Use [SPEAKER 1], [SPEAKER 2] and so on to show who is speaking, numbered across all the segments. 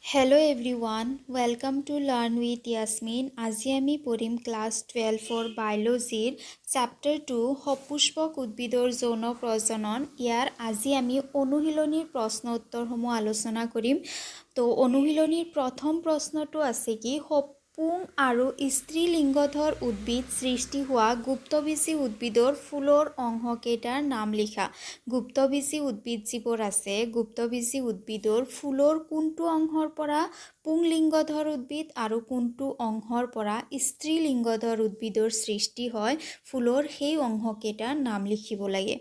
[SPEAKER 1] Hello everyone, welcome to Learn with Yasmin. আজি আমি পঢ়িম ক্লাছ 12 বায়োলজিৰ চেপ্টাৰ 2 সপুষ্পক উদ্ভিদৰ যৌন প্ৰজনন। ইয়াৰ আজি আমি অনুশীলনীৰ প্ৰশ্ন উত্তৰসমূহ আলোচনা কৰিম। তো অনুশীলনীৰ প্ৰথম প্ৰশ্নটো আছে কি পুং আৰু স্ত্ৰী লিংগধৰ উদ্ভিদ সৃষ্টি হোৱা গুপ্তবীজী উদ্ভিদৰ ফুলৰ অংশকেইটাৰ নাম লিখা। গুপ্তবীজী উদ্ভিদ যিবোৰ আছে গুপ্তবীজী উদ্ভিদৰ ফুলৰ কোনটো অংশৰ পৰা পুংলিংগধৰ উদ্ভিদ আৰু কোনটো অংশৰ পৰা স্ত্ৰী লিংগধৰ উদ্ভিদৰ সৃষ্টি হয় ফুলৰ সেই অংশকেইটাৰ নাম লিখিব লাগে।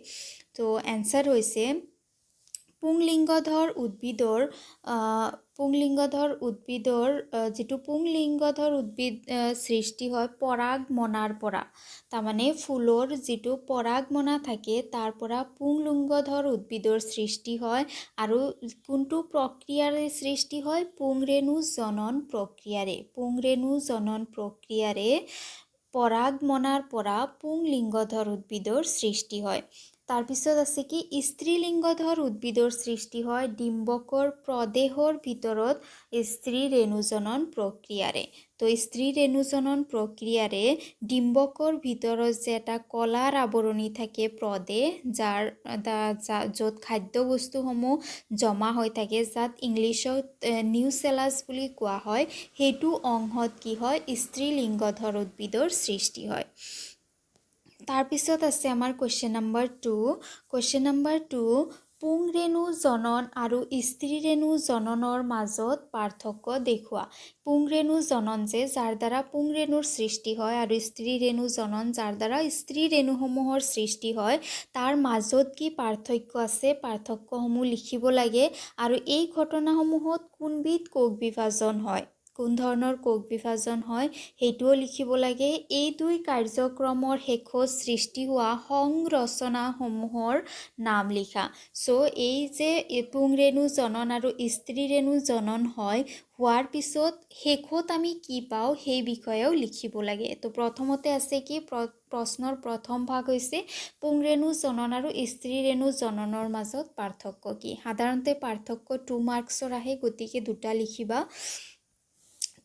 [SPEAKER 1] তো এনসাৰ হৈছে পুংলিংগধৰ উদ্ভিদৰ যিটো পুংলিংগধৰ উদ্ভিদ সৃষ্টি হয় পৰাগমনাৰ পৰা। তাৰমানে ফুলৰ যিটো পৰাগমনা থাকে তাৰ পৰা পুংলিংগধৰ উদ্ভিদৰ সৃষ্টি হয় আৰু কোনটো প্ৰক্ৰিয়াৰে সৃষ্টি হয় পুংৰেণু জনন প্ৰক্ৰিয়াৰে পৰাগমনাৰ পৰা পুংলিংগধৰ উদ্ভিদৰ সৃষ্টি হয়। তাৰপিছত আছে কি স্ত্ৰী লিংগধৰ উদ্ভিদৰ সৃষ্টি হয় ডিম্বকৰ প্ৰদেহৰ ভিতৰত স্ত্ৰী ৰেণুজনন প্ৰক্ৰিয়াৰে। তো স্ত্ৰী ৰেণুজনন প্ৰক্ৰিয়াৰে ডিম্বকৰ ভিতৰত যে এটা কলাৰ আৱৰণী থাকে প্ৰদেহ য'ত খাদ্যবস্তুসমূহ জমা হৈ থাকে যাত ইংলিছত নিউচেলাছ বুলি কোৱা হয়, সেইটো অংশত কি হয় স্ত্ৰী লিংগধৰ উদ্ভিদৰ সৃষ্টি হয়। তাৰপিছত আছে আমাৰ কুৱেশ্যন নম্বৰ 2 পুংৰেণু জনন আৰু স্ত্ৰী ৰেণু জননৰ মাজত পাৰ্থক্য দেখুওৱা। পুংৰেণু জনন যে যাৰ দ্বাৰা পুংৰেণুৰ সৃষ্টি হয় আৰু স্ত্ৰী ৰেণু জনন যাৰ দ্বাৰা স্ত্ৰী ৰেণুসমূহৰ সৃষ্টি হয় তাৰ মাজত কি পাৰ্থক্য আছে পাৰ্থক্যসমূহ লিখিব লাগে আৰু এই ঘটনাসমূহত কোনবিধ কোষ বিভাজন হয় কোন ধৰণৰ কোষ বিভাজন হয় সেইটোও লিখিব লাগে। এই দুই কাৰ্যক্ৰমৰ শেষত সৃষ্টি হোৱা সংৰচনাসমূহৰ নাম লিখা। এই যে পুংৰেণু জনন আৰু স্ত্ৰী ৰেণু জনন হয় হোৱাৰ পিছত শেষত আমি কি পাওঁ সেই বিষয়েও লিখিব লাগে। তো প্ৰথমতে আছে কি প্ৰশ্নৰ প্ৰথম ভাগ হৈছে পুংৰেণু জনন আৰু স্ত্ৰী ৰেণু জননৰ মাজত পাৰ্থক্য কি। সাধাৰণতে পাৰ্থক্য 2 মাৰ্কছৰ আহে, গতিকে দুটা লিখিবা।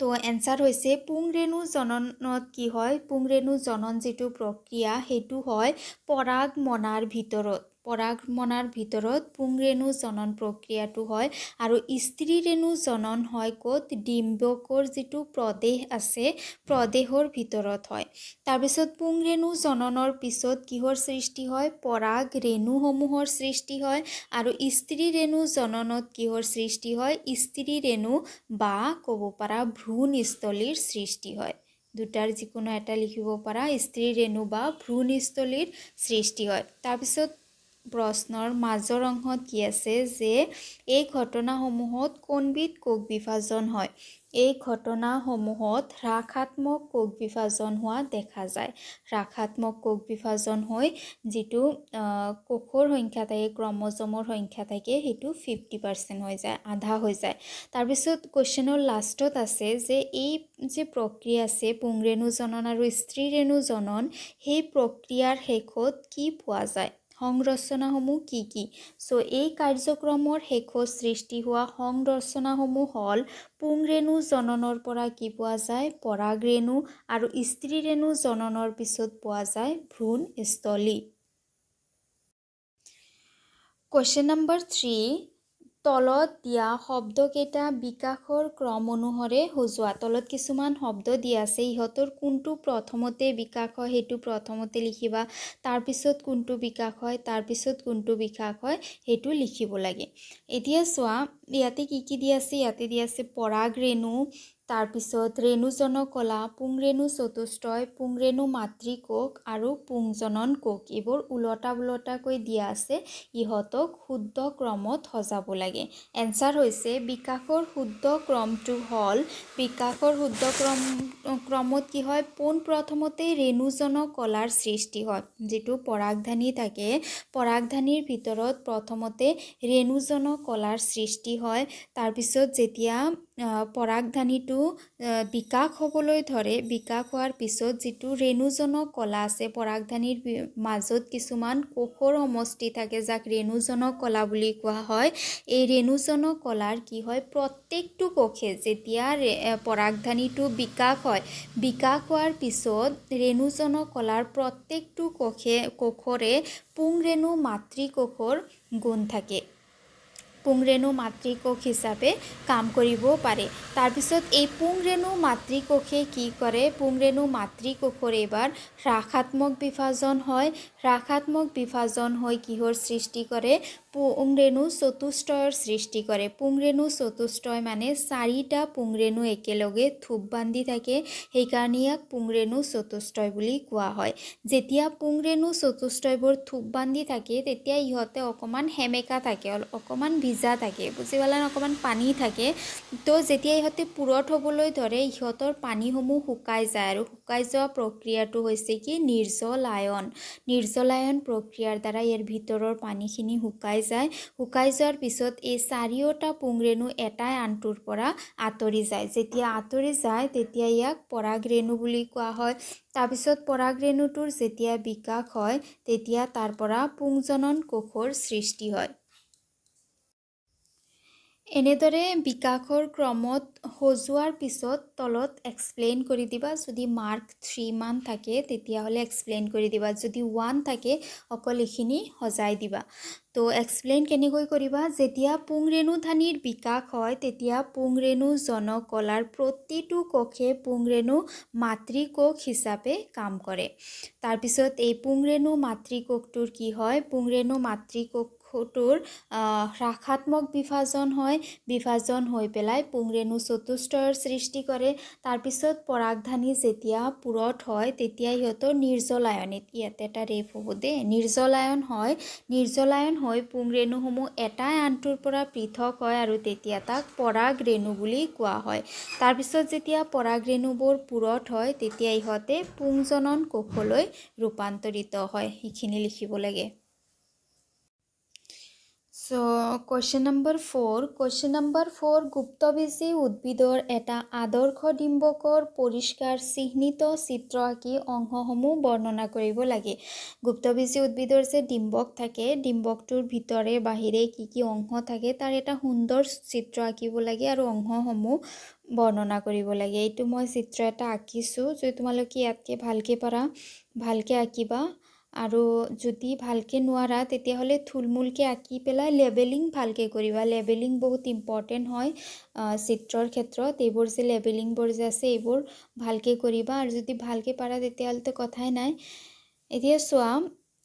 [SPEAKER 1] তো এনসাৰ হৈছে পুংৰেণু জননত কি হয় পুংৰেণু জনন যিটো প্ৰক্ৰিয়া সেইটো হয় পৰাগমনাৰ ভিতৰত পুংৰেণু জনন প্ৰক্ৰিয়াটো হয় আৰু স্ত্ৰী ৰেণু জনন হয় ক'ত ডিম্বকৰ যিটো প্ৰদেহ আছে প্ৰদেহৰ ভিতৰত হয়। তাৰপিছত পুংৰেণু জননৰ পিছত কিহৰ সৃষ্টি হয় পৰাগ ৰেণুসমূহৰ সৃষ্টি হয় আৰু স্ত্ৰী ৰেণু জননত কিহৰ সৃষ্টি হয় স্ত্ৰী ৰেণু বা ক'ব পাৰা ভ্ৰূণস্থলীৰ সৃষ্টি হয়। দুটাৰ যিকোনো এটা লিখিব পাৰা স্ত্ৰী ৰেণু বা ভ্ৰূণস্থলীৰ সৃষ্টি হয়। তাৰপিছত প্ৰশ্নৰ মাজৰ অংশত কি আছে যে এই ঘটনাসমূহত কোনবিধ কোষ বিভাজন হয়। এই ঘটনাসমূহত হ্ৰাসাত্মক কোষ বিভাজন হোৱা দেখা যায়। হ্ৰাসাত্মক কোষ বিভাজন হৈ যিটো কোষৰ সংখ্যা থাকে ক্ৰমজমৰ সংখ্যা থাকে সেইটো 50% হৈ যায়, আধা হৈ যায়। তাৰপিছত কুৱেশ্যনৰ লাষ্টত আছে যে এই যে প্ৰক্ৰিয়া আছে পুংৰেণু জনন আৰু স্ত্ৰী ৰেণু জনন সেই প্ৰক্ৰিয়াৰ শেষত কি পোৱা যায় সংৰচনাসমূহ কি কি। এই কাৰ্যক্ৰমৰ শেষত সৃষ্টি হোৱা সংৰচনাসমূহ হ'ল পুংৰেণু জননৰ পৰা কি পোৱা যায় পৰাগৰেণু আৰু স্ত্ৰী ৰেণু জননৰ পিছত পোৱা যায় ভ্ৰূণস্থলী। কুৱেশ্যন নম্বৰ 3 তলত দিয়া শব্দকেইটা বিকাশৰ ক্ৰম অনুসৰে সজোৱা। তলত কিছুমান শব্দ দিয়া আছে ইহঁতৰ কোনটো প্ৰথমতে বিকাশ হয় সেইটো প্ৰথমতে লিখিবা, তাৰপিছত কোনটো বিকাশ হয় তাৰপিছত কোনটো বিকাশ হয় সেইটো লিখিব লাগে। এতিয়া চোৱা ইয়াতে কি দিয়া আছে ইয়াতে দিয়া আছে পৰাগৰেণু, তাৰপিছত ৰেণুজনকলা, পুংৰেণু চতুষ্টয়, পুংৰেণু মাতৃকোষ আৰু পুংজনন কোষ এইবোৰ উলটাকৈ দিয়া আছে। ইহঁতক শুদ্ধ ক্ৰমত সজাব লাগে। এনসাৰ হৈছে বিকাশৰ শুদ্ধ ক্ৰমটো হ'ল বিকাশৰ শুদ্ধ ক্ৰমত কি হয় পোন প্ৰথমতে ৰেণুজনকলাৰ সৃষ্টি হয়। যিটো পৰাগধানী থাকে পৰাগধানীৰ ভিতৰত প্ৰথমতে ৰেণুজনকলাৰ সৃষ্টি হয়। তাৰপিছত যেতিয়া পৰাগধানীটো বিকাশ হ'বলৈ ধৰে। বিকাশ হোৱাৰ পিছত যিটো ৰেণুজনক কলা আছে, পৰাগধানীৰ মাজত কিছুমান কোষৰ সমষ্টি থাকে যাক ৰেণুজনক কলা বুলি কোৱা হয়। এই ৰেণুজনক কলাৰ কি হয়, প্ৰত্যেকটো কোষে যেতিয়া পৰাগধানীটো বিকাশ হয়, বিকাশ হোৱাৰ পিছত ৰেণুজনক কলাৰ প্ৰত্যেকটো কোষৰে পুংৰেণু মাতৃকোষৰ গুণ থাকে। পুংৰেণু মাতৃকোষ হিচাপে কাম কৰিব পাৰে। তাৰপিছত এই পুংৰেণু মাতৃকোষে কি কৰে, পুংৰেণু মাতৃকোষৰ এবাৰ হ্ৰাসাত্মক বিভাজন হয়। হ্ৰাসাত্মক বিভাজন হৈ কিহৰ সৃষ্টি কৰে, পুংৰেণু চতুষ্টয়ৰ সৃষ্টি কৰে। পুংৰেণু চতুষ্টয় মানে 4টা পুংৰেণু একেলগে থোপ বান্ধি থাকে, সেইকাৰণে ইয়াক পুংৰেণু চতুষ্টয় বুলি কোৱা হয়। যেতিয়া পুংৰেণু চতুষ্টয়বোৰ থোপ বান্ধি থাকে তেতিয়া ইহঁতে অকণমান সেমেকা থাকে, অকণমান ভিজা থাকে, বুজি পালা, অকণমান পানী থাকে। তো যেতিয়া ইহঁতে পূৰঠ হ'বলৈ ধৰে ইহঁতৰ পানীসমূহ শুকাই যায়, আৰু শুকাই যোৱা প্ৰক্ৰিয়াটো হৈছে কি নিৰ্জলায়ন। নিৰ্জলায়ন প্ৰক্ৰিয়াৰ দ্বাৰা ইয়াৰ ভিতৰৰ পানীখিনি শুকাই যায়। শুকাই যোৱাৰ পিছত এই 4টা পুংৰেণু এটাই আনটোৰ পৰা আঁতৰি যায়। যেতিয়া আঁতৰি যায় তেতিয়া ইয়াক পৰাগৰেণু বুলি কোৱা হয়। তাৰপিছত পৰাগৰেণুটোৰ যেতিয়া বিকাশ হয় তেতিয়া তাৰ পৰা পুংজনন কোষৰ সৃষ্টি হয়। এনেদৰে বিকাশৰ ক্ৰমত সজোৱাৰ পিছত তলত এক্সপ্লেইন কৰি দিবা। যদি মাৰ্ক 3 মান থাকে তেতিয়াহ'লে এক্সপ্লেইন কৰি দিবা, যদি 1 থাকে অকল এইখিনি সজাই দিবা। তো এক্সপ্লেইন কেনেকৈ কৰিবা, যেতিয়া পুংৰেণুধানীৰ বিকাশ হয় তেতিয়া পুংৰেণু জনকলাৰ প্ৰতিটো কোষে পুংৰেণু মাতৃকোষ হিচাপে কাম কৰে। তাৰপিছত এই পুংৰেণু মাতৃকোষটোৰ কি হয়, পুংৰেণু মাতৃকোষটোৰ হ্ৰাসাত্মক বিভাজন হয়। বিভাজন হৈ পেলাই পুংৰেণু চতুষ্টয়ৰ সৃষ্টি কৰে। তাৰপিছত পৰাগধানী যেতিয়া পূৰঠ হয় তেতিয়া সিহঁতৰ নিৰ্জলায়ন, ইয়াতে এটা ৰেফ হ'ব দেই, নিৰ্জলায়ন হয়। নিৰ্জলায়ন হৈ পুংৰেণুসমূহ এটাই আনটোৰ পৰা পৃথক হয় আৰু তেতিয়া তাক পৰাগৰেণু বুলি কোৱা হয়। তাৰপিছত যেতিয়া পৰাগৰেণুবোৰ পূৰঠ হয় তেতিয়া ইহঁতে পুংজনন কোষলৈ ৰূপান্তৰিত হয়। সেইখিনি লিখিব লাগে। Question number 4। কুৱেশ্যন নম্বৰ 4, গুপ্তবীজী উদ্ভিদৰ এটা আদৰ্শ ডিম্বকৰ পৰিষ্কাৰ চিহ্নিত চিত্ৰ আঁকি অংশসমূহ বৰ্ণনা কৰিব লাগে। গুপ্তবীজী উদ্ভিদৰ যে ডিম্বক থাকে, ডিম্বকটোৰ ভিতৰে বাহিৰে কি কি অংশ থাকে তাৰ এটা সুন্দৰ চিত্ৰ আঁকিব লাগে আৰু অংশসমূহ বৰ্ণনা কৰিব লাগে। এইটো মই চিত্ৰ এটা আঁকিছোঁ, যদি তোমালোকে ইয়াতকৈ ভালকৈ পাৰা ভালকৈ আঁকিবা, আৰু যদি ভালকৈ নোৱাৰা তেতিয়াহ'লে থুলমূলকৈ আঁকি পেলাই লেবেলিং ভালকৈ কৰিবা। লেবেলিং বহুত ইম্পৰ্টেণ্ট হয় চিত্ৰৰ ক্ষেত্ৰত। এইবোৰ যে লেবেলিংবোৰ যে আছে এইবোৰ ভালকৈ কৰিবা, আৰু যদি ভালকৈ পাৰা তেতিয়াহ'লেতো কথাই নাই। এতিয়া চোৱা,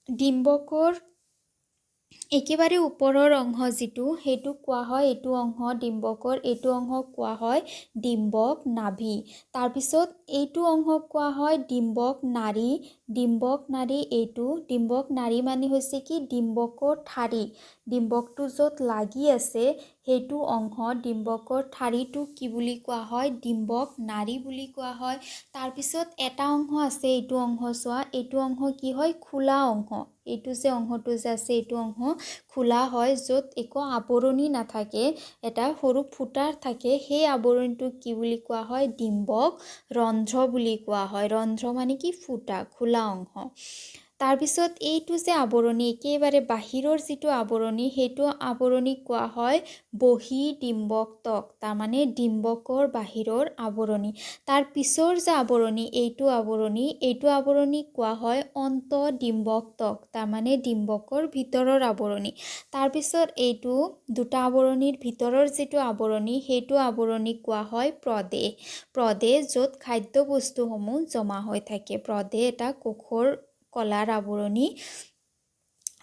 [SPEAKER 1] ডিম্বকৰ একেবাৰে ওপৰৰ অংশ যিটো সেইটোক কোৱা হয়, এইটো অংশ ডিম্বকৰ, এইটো অংশক কোৱা হয় ডিম্বক নাভি। তাৰপিছত এইটো অংশক কোৱা হয় ডিম্বক নাড়ী। ডিম্বক নাড়ী এইটো, ডিম্বক নাড়ী মানে হৈছে কি ডিম্বকৰ ঠাৰি। ডিম্বকটো য'ত লাগি আছে সেইটো অংশ, ডিম্বকৰ ঠাৰিটোক কি বুলি কোৱা হয়, ডিম্বক নাড়ী বুলি কোৱা হয়। তাৰপিছত এটা অংশ আছে, এইটো অংশ চোৱা, এইটো অংশ কি হয়, খোলা অংশ। এইটো যে অংশটো যে আছে এইটো অংশ খোলা হয়, য'ত একো আৱৰণি নাথাকে, এটা সৰু ফুটাৰ থাকে। সেই আৱৰণটোক কি বুলি কোৱা হয়, ডিম্বক ৰন্ধ্ৰ বুলি কোৱা হয়। ৰন্ধ্ৰ মানে কি ফুটা, খোলা অংশ। তাৰপিছত এইটো যে আৱৰণি, একেবাৰে বাহিৰৰ যিটো আৱৰণি সেইটো আৱৰণিক কোৱা হয় বহিঃডিম্বকতক, তাৰমানে ডিম্বকৰ বাহিৰৰ আৱৰণি। তাৰ পিছৰ যে আৱৰণি, এইটো আৱৰণিক কোৱা হয় অন্তঃডিম্বকতক, তাৰমানে ডিম্বকৰ ভিতৰৰ আৱৰণি। তাৰপিছত এইটো দুটা আৱৰণিৰ ভিতৰৰ যিটো আৱৰণি সেইটো আৱৰণিক কোৱা হয় প্ৰদেশ। প্ৰদেশ য'ত খাদ্যবস্তুসমূহ জমা হৈ থাকে। প্ৰদেশ এটা কোষৰ কলাৰ আৱৰণি।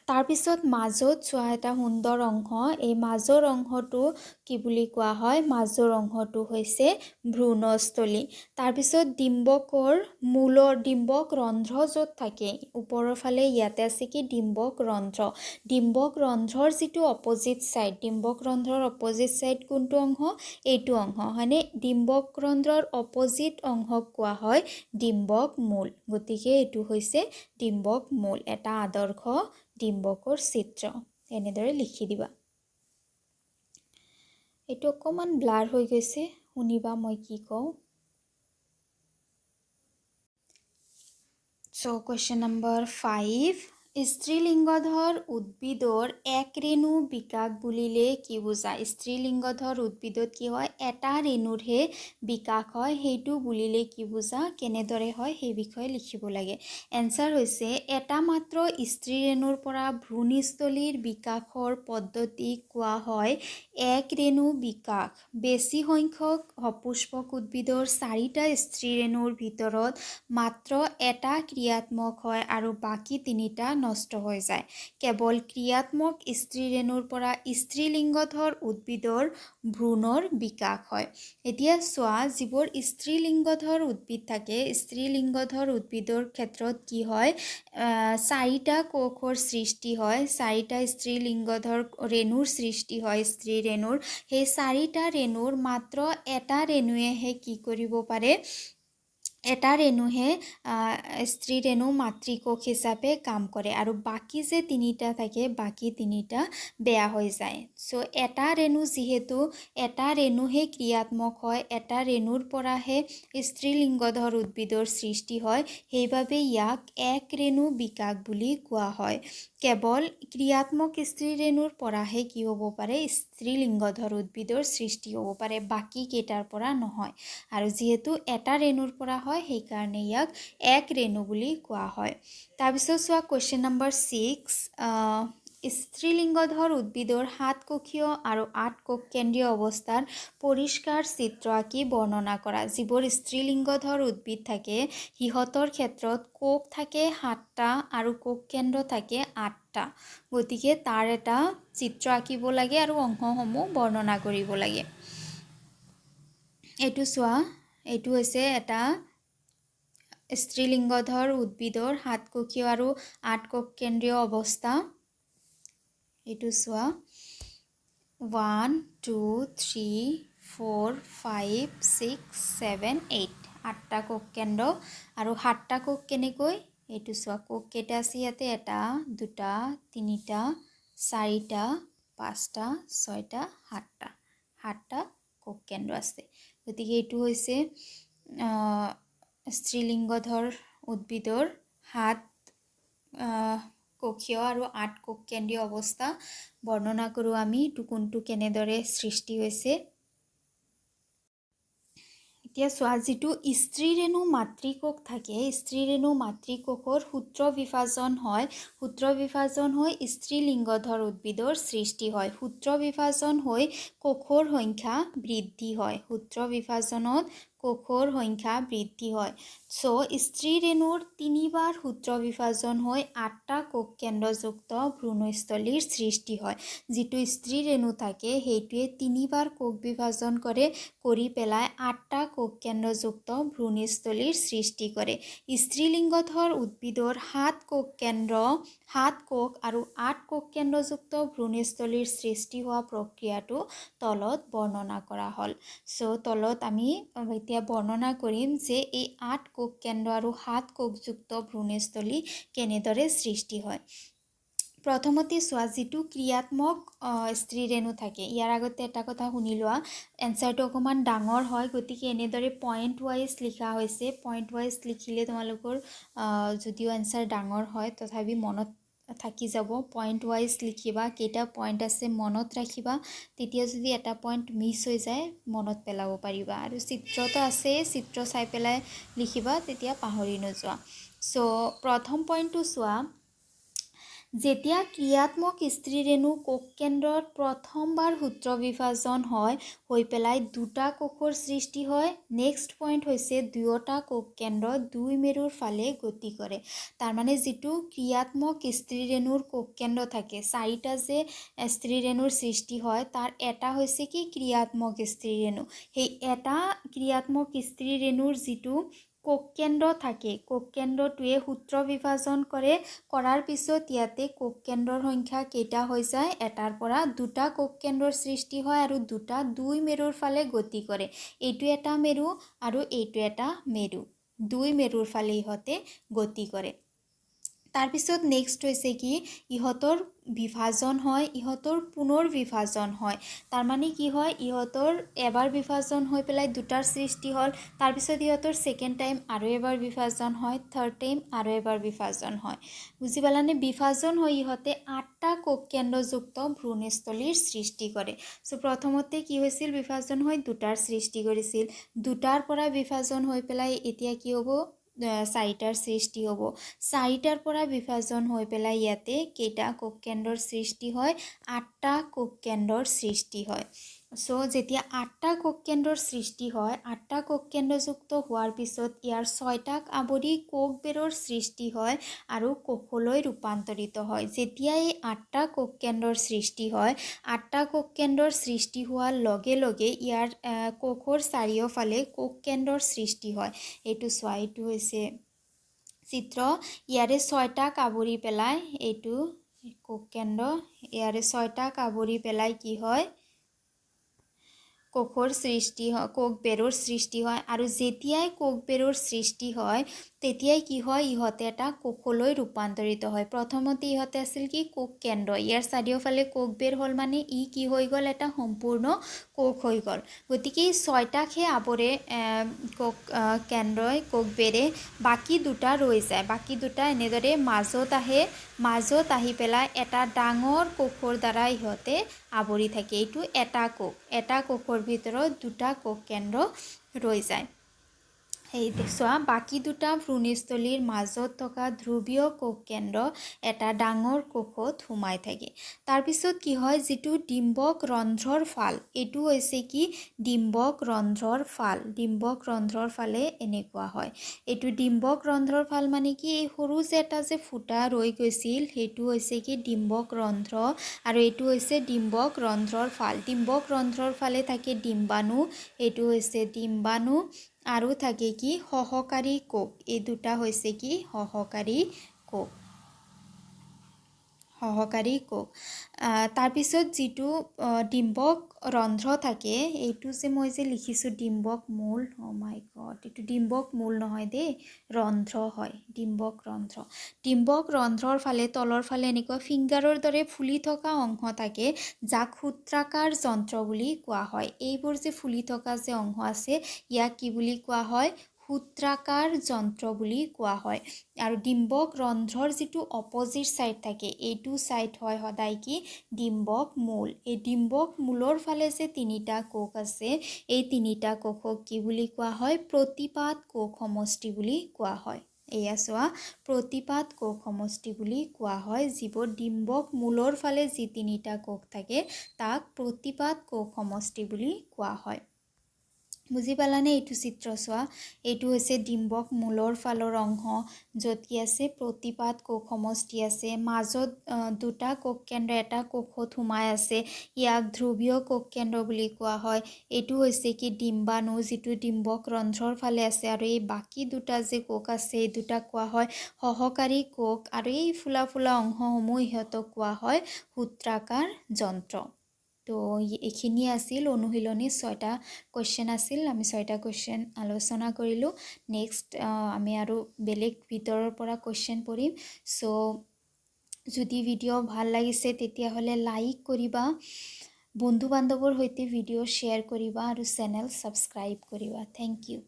[SPEAKER 1] তাৰপিছত মাজত চোৱা এটা সুন্দৰ অংশ, এই মাজৰ অংশটো কি বুলি কোৱা হয়, মাজৰ অংশটো হৈছে ভ্ৰূণস্থলী। তাৰপিছত ডিম্বকৰ মূলৰ ডিম্বক ৰন্ধ্ৰ য'ত থাকে ওপৰৰ ফালে, ইয়াতে আছে কি ডিম্বক ৰন্ধ্ৰ। ডিম্বক ৰন্ধ্ৰৰ যিটো অপজিট ছাইড, ডিম্বক ৰন্ধ্ৰৰ অপজিট ছাইড কোনটো অংশ, এইটো অংশ হয়নে। ডিম্বক ৰন্ধ্ৰৰ অপজিট অংশক কোৱা হয় ডিম্বক মূল। গতিকে এইটো হৈছে ডিম্বক মূল, এটা আদৰ্শ ডিম্বকৰ চিত্ৰ। এনেদৰে লিখি দিবা। এইটো অকণমান ব্লাৰ হৈ গৈছে, শুনিবা মই কি কওঁ। So question number 5, স্ত্ৰীলিংগধৰ উদ্ভিদৰ এক ৰেণু বিকাশ বুলিলে কি বুজা? স্ত্ৰীলিংগধৰ উদ্ভিদত কি হয়, এটা ৰেণুৰহে বিকাশ হয়, সেইটো বুলিলে কি বুজা, কেনেদৰে হয় সেই বিষয়ে লিখিব লাগে। এনচাৰ হৈছে এটা মাত্ৰ স্ত্ৰী ৰেণুৰ পৰা ভ্ৰূণস্থলীৰ বিকাশৰ পদ্ধতিক কোৱা হয় এক ৰেণু বিকাশ। বেছি সংখ্যক সপুষ্পক উদ্ভিদৰ 4টা স্ত্ৰী ৰেণুৰ ভিতৰত মাত্ৰ এটা ক্ৰিয়াত্মক হয় আৰু বাকী 3টা নষ্ট হৈ যায়। কেৱল ক্ৰিয়াত্মক স্ত্ৰী ৰেণুৰ পৰা স্ত্ৰীলিংগধৰ উদ্ভিদৰ ভ্ৰূণৰ বিকাশ হয়। এতিয়া চোৱা, যিবোৰ স্ত্ৰীলিংগধৰ উদ্ভিদ থাকে, স্ত্ৰীলিংগধৰ উদ্ভিদৰ ক্ষেত্ৰত কি হয়, 4টা কোষৰ সৃষ্টি হয়, 4টা স্ত্ৰীলিংগধৰ ৰেণুৰ সৃষ্টি হয়, স্ত্ৰী ৰেণুৰ। সেই 4টা ৰেণুৰ মাত্ৰ এটা ৰেণুৱেহে কি কৰিব পাৰে, এটা ৰেণুহে স্ত্ৰী ৰেণু মাতৃকোষ হিচাপে কাম কৰে আৰু বাকী যে 3টা থাকে, বাকী 3টা বেয়া হৈ যায়। চ' এটা ৰেণু যিহেতু এটা ৰেণুহে ক্ৰিয়াত্মক হয়, এটা ৰেণুৰ পৰাহে স্ত্ৰীলিংগধৰ উদ্ভিদৰ সৃষ্টি হয়, সেইবাবে ইয়াক এক ৰেণু বিকাশ বুলি কোৱা হয়। কেৱল ক্ৰিয়াত্মক স্ত্ৰী ৰেণুৰ পৰাহে কি হ'ব পাৰে, স্ত্ৰীলিংগধৰ উদ্ভিদৰ সৃষ্টি হ'ব পাৰে, বাকী কেইটাৰ পৰা নহয়। আৰু যিহেতু এটা ৰেণুৰ পৰা হয়, সেইকাৰণে ইয়াক এক ৰেণু বুলি কোৱা হয়। তাৰপিছত চোৱা কুৱেশ্যন নম্বৰ 6, স্ত্ৰীলিংগধৰ উদ্ভিদৰ 7 কোষীয় আৰু 8 কোষকেন্দ্ৰীয় অৱস্থাৰ পৰিষ্কাৰ চিত্ৰ আঁকি বৰ্ণনা কৰা। যিবোৰ স্ত্ৰীলিংগধৰ উদ্ভিদ থাকে, সিহঁতৰ ক্ষেত্ৰত কোষ থাকে 7টা আৰু কোষকেন্দ্ৰ থাকে 8টা। গতিকে তাৰ এটা চিত্ৰ আঁকিব লাগে আৰু অংশসমূহ বৰ্ণনা কৰিব লাগে। এইটো চোৱা, এইটো হৈছে এটা স্ত্ৰীলিংগধৰ উদ্ভিদৰ 7 কোষীয় আৰু 8 কোষকেন্দ্ৰীয় অৱস্থা। এইটো চোৱা, 1 2 3 4 5 6 7 8, 8টা কোষকেন্দ্ৰ আৰু 7টা কোষ কেনেকৈ, এইটো চোৱা, কোষ কেইটা আছে ইয়াতে, 1 2 3 4 5 6 7টা কোষকেন্দ্ৰ আছে। গতিকে এইটো হৈছে স্ত্ৰীলিংগধৰ উদ্ভিদৰ 7 কোষীয় আৰু 8 কোষকেন্দ্ৰীয় অৱস্থা বৰ্ণনা কৰোঁ আমি, এইটো কোনটো কেনেদৰে সৃষ্টি হৈছে। এতিয়া চোৱা, যিটো স্ত্ৰী ৰেণু মাতৃকোষ থাকে, স্ত্ৰী ৰেণু মাতৃকোষৰ সূত্ৰ বিভাজন হয়, সূত্ৰ বিভাজন হৈ স্ত্ৰীলিংগধৰ উদ্ভিদৰ সৃষ্টি হয়। সূত্ৰ বিভাজন হৈ কোষৰ সংখ্যা বৃদ্ধি হয়, সূত্ৰ বিভাজনত কোষৰ সংখ্যা বৃদ্ধি হয়। চ' স্ত্ৰী ৰেণুৰ 3বাৰ সূত্ৰ বিভাজন হৈ 8টা কোষকেন্দ্ৰযুক্ত ভ্ৰূণস্থলীৰ সৃষ্টি হয়। যিটো স্ত্ৰী ৰেণু থাকে, সেইটোৱে 3বাৰ কোষ বিভাজন কৰে, কৰি পেলাই 8টা কোষকেন্দ্ৰযুক্ত ভ্ৰূণস্থলীৰ সৃষ্টি কৰে। স্ত্ৰীলিংগধৰ উদ্ভিদৰ 7 কোষ আৰু 8 কোষকেন্দ্ৰযুক্ত ভ্ৰূণস্থলীৰ সৃষ্টি হোৱা প্ৰক্ৰিয়াটো তলত বৰ্ণনা কৰা হ'ল। চ' তলত আমি এতিয়া বৰ্ণনা কৰিম যে এই 8 কোষকেন্দ্ৰ আৰু 7 কোষযুক্ত ভ্ৰূণস্থলী কেনেদৰে সৃষ্টি হয়। প্ৰথমতে চোৱা, যিটো ক্ৰিয়াত্মক স্ত্ৰী ৰেণু থাকে, ইয়াৰ আগতে এটা কথা শুনি লোৱা, এনচাৰটো অকণমান ডাঙৰ হয়, গতিকে এনেদৰে পইণ্ট ৱাইজ লিখা হৈছে। পইণ্ট ৱাইজ লিখিলে তোমালোকৰ যদিও এনচাৰ ডাঙৰ হয়, তথাপি মনত থাকি যাব। পইণ্ট ৱাইজ লিখিবা, কেইটা পইণ্ট আছে মনত ৰাখিবা, তেতিয়া যদি এটা পইণ্ট মিছ হৈ যায় মনত পেলাব পাৰিবা। আৰু চিত্ৰটো আছে, চিত্ৰ চাই পেলাই লিখিবা, তেতিয়া পাহৰি নোযোৱা। চ' প্ৰথম পইণ্টটো চোৱা, যেতিয়া ক্ৰিয়াত্মক স্ত্ৰী ৰেণু কোষকেন্দ্ৰত প্ৰথমবাৰ সূত্ৰ বিভাজন হয়, হৈ পেলাই 2টা কোষৰ সৃষ্টি হয়। নেক্সট পইণ্ট হৈছে 2টা কোষকেন্দ্ৰ 2 মেৰুৰ ফালে গতি কৰে। তাৰমানে যিটো ক্ৰিয়াত্মক স্ত্ৰী ৰেণুৰ কোষকেন্দ্ৰ থাকে, 4টা যে স্ত্ৰী ৰেণুৰ সৃষ্টি হয়, তাৰ এটা হৈছে কি ক্ৰিয়াত্মক স্ত্ৰী ৰেণু। সেই এটা ক্ৰিয়াত্মক স্ত্ৰী ৰেণুৰ যিটো কোষকেন্দ্ৰ থাকে, কোষকেন্দ্ৰটোৱে সূত্ৰ বিভাজন কৰে, কৰাৰ পিছত ইয়াতে কোষকেন্দ্ৰৰ সংখ্যা কেইটা হৈ যায়, এটাৰ পৰা 2টা কোষকেন্দ্ৰৰ সৃষ্টি হয় আৰু 2টা 2 মেৰুৰ ফালে গতি কৰে। এইটো এটা মেৰু আৰু এইটো এটা মেৰু, 2 মেৰুৰ ফালে ইহঁতে গতি কৰে। তাৰপিছত নেক্সট হৈছে কি ইহঁতৰ বিভাজন হয়, ইহঁতৰ পুনৰ বিভাজন হয়। তাৰমানে কি হয় ইহঁতৰ এবাৰ বিভাজন হৈ পেলাই দুটাৰ সৃষ্টি হ'ল, তাৰপিছত ইহঁতৰ ছেকেণ্ড টাইম আৰু এবাৰ বিভাজন হয়, থাৰ্ড টাইম আৰু এবাৰ বিভাজন হয়। বুজি পালানে? বিভাজন হৈ ইহঁতে 8টা কোষকেন্দ্ৰযুক্ত ভ্ৰূণস্থলীৰ সৃষ্টি কৰে। চ' প্ৰথমতে কি হৈছিল বিভাজন হৈ দুটাৰ সৃষ্টি কৰিছিল, দুটাৰ পৰা বিভাজন হৈ পেলাই এতিয়া কি হ'ব 4টাৰ সৃষ্টি হ'ব, 4টাৰ পৰা বিভাজন হৈ পেলাই ইয়াতে কেইটা কোষকেন্দ্ৰৰ সৃষ্টি হয় 8টা কোষকেন্দ্ৰৰ সৃষ্টি হয়। চ' যেতিয়া 8টা কোষকেন্দ্ৰৰ সৃষ্টি হয় 8টা কোষকেন্দ্ৰযুক্ত হোৱাৰ পিছত ইয়াৰ 6টাক আৱৰি কোষবেৰৰ সৃষ্টি হয় আৰু কোষলৈ ৰূপান্তৰিত হয়। যেতিয়া এই 8টা কোষকেন্দ্ৰৰ সৃষ্টি হয় 8টা কোষকেন্দ্ৰৰ সৃষ্টি হোৱাৰ লগে লগে ইয়াৰ কোষৰ চাৰিওফালে কোষকেন্দ্ৰৰ সৃষ্টি হয়। এইটো চোৱা, এইটো হৈছে চিত্ৰ, ইয়াৰে 6টাক আৱৰি পেলাই এইটো কোষকেন্দ্ৰ, ইয়াৰে 6টাক আৱৰি পেলাই কি হয় কোষৰ সৃষ্টি হয়, কোষবেৰৰ সৃষ্টি হয়। আৰু যেতিয়াই কোষবেৰৰ সৃষ্টি হয় তেতিয়াই কি হয় ইহঁতে এটা কোষলৈ ৰূপান্তৰিত হয়। প্ৰথমতে ইহঁতে আছিল কি কোষকেন্দ্ৰ, ইয়াৰ চাৰিওফালে কোষবেৰ হ'ল মানে ই কি হৈ গ'ল এটা সম্পূৰ্ণ কোষ হৈ গ'ল। গতিকে 6টাকহে আৱৰে কেন্দ্ৰই কোষবেৰে, বাকী দুটা ৰৈ যায়, বাকী দুটা এনেদৰে মাজত আহে, মাজত আহি পেলাই এটা ডাঙৰ কোষৰ দ্বাৰা ইহঁতে আৱৰি থাকে। এইটো এটা কোষ, এটা কোষৰ ভিতৰত দুটা কোষকেন্দ্ৰ ৰৈ যায়। সেই চোৱা, বাকী দুটা ভ্ৰূণস্থলীৰ মাজত থকা ধ্ৰুৱীয় কোষকেন্দ্ৰ এটা ডাঙৰ কোষত সোমাই থাকে। তাৰপিছত কি হয় যিটো ডিম্বক ৰন্ধ্ৰৰ ফাল, এইটো হৈছে কি ডিম্বক ৰন্ধ্ৰৰ ফাল, ডিম্বক ৰন্ধ্ৰৰ ফালে এনেকুৱা হয়। এইটো ডিম্বক ৰন্ধ্ৰৰ ফাল মানে কি এই সৰু যে এটা যে ফুটা ৰৈ গৈছিল সেইটো হৈছে কি ডিম্বক ৰন্ধ্ৰ, আৰু এইটো হৈছে ডিম্বক ৰন্ধ্ৰৰ ফাল। ডিম্বক ৰন্ধ্ৰৰ ফালে থাকে ডিম্বাণু, এইটো হৈছে ডিম্বাণু, আৰু থাকে কি সহকাৰী কোষ, এই দুটা হৈছে কি সহকাৰী কোষ, সহকাৰী কোষ। তাৰপিছত যিটো ডিম্বক ৰন্ধ্ৰ থাকে, এইটো যে মই যে লিখিছোঁ ডিম্বক মূল, অ' মাই গড, এইটো ডিম্বক মূল নহয় দেই, ৰন্ধ্ৰ হয়, ডিম্বক ৰন্ধ্ৰ। ডিম্বক ৰন্ধ্ৰৰ ফালে তলৰ ফালে এনেকুৱা ফিংগাৰৰ দৰে ফুলি থকা অংশ থাকে যাক সূত্ৰাকাৰ যন্ত্ৰ বুলি কোৱা হয়। এইবোৰ যে ফুলি থকা যে অংশ আছে ইয়াক কি বুলি কোৱা হয় সূত্ৰাকাৰ যন্ত্ৰ বুলি কোৱা হয়। আৰু ডিম্বক ৰন্ধ্ৰৰ যিটো অপজিট ছাইড থাকে এইটো ছাইড হয় সদায় কি ডিম্বক মূল। এই ডিম্বক মূলৰ ফালে যে তিনিটা কোষ আছে এই তিনিটা কোষক কি বুলি কোৱা হয় প্ৰতিপাদ কোষ সমষ্টি বুলি কোৱা হয়। এয়া চোৱা, প্ৰতিপাদ কোষ সমষ্টি বুলি কোৱা হয়। যিবোৰ ডিম্বক মূলৰ ফালে যি তিনিটা কোষ থাকে তাক প্ৰতিপাদ কোষ সমষ্টি বুলি কোৱা হয়। বুজি পালানে? এইটো চিত্ৰ চোৱা, এইটো হৈছে ডিম্বক মূলৰ ফালৰ অংশ য'ত কি আছে প্ৰতিপাদ কোষ সমষ্টি আছে, মাজত দুটা কোষকেন্দ্ৰ এটা কোষত সোমাই আছে, ইয়াক ধ্ৰুৱীয় কোষকেন্দ্ৰ বুলি কোৱা হয়। এইটো হৈছে কি ডিম্বাণু যিটো ডিম্বক ৰন্ধ্ৰৰ ফালে আছে, আৰু এই বাকী দুটা যে কোষ আছে এই দুটাক কোৱা হয় সহকাৰী কোষ, আৰু এই ফুলা ফুলা অংশসমূহ ইহঁতক কোৱা হয় সূত্ৰাকাৰ যন্ত্ৰ। তো এইখিনি আছিল অনুশীলনী, 6টা কুৱেশ্যন আছিল, আমি 6টা কুৱেশ্যন আলোচনা কৰিলোঁ। নেক্সট আমি আৰু বেলেগ ভিতৰৰ পৰা কুৱেশ্যন পঢ়িম। চ' যদি ভিডিঅ' ভাল লাগিছে তেতিয়াহ'লে লাইক কৰিবা, বন্ধু বান্ধৱৰ সৈতে ভিডিঅ' শ্বেয়াৰ কৰিবা আৰু চেনেল ছাবস্ক্ৰাইব কৰিবা। Thank U.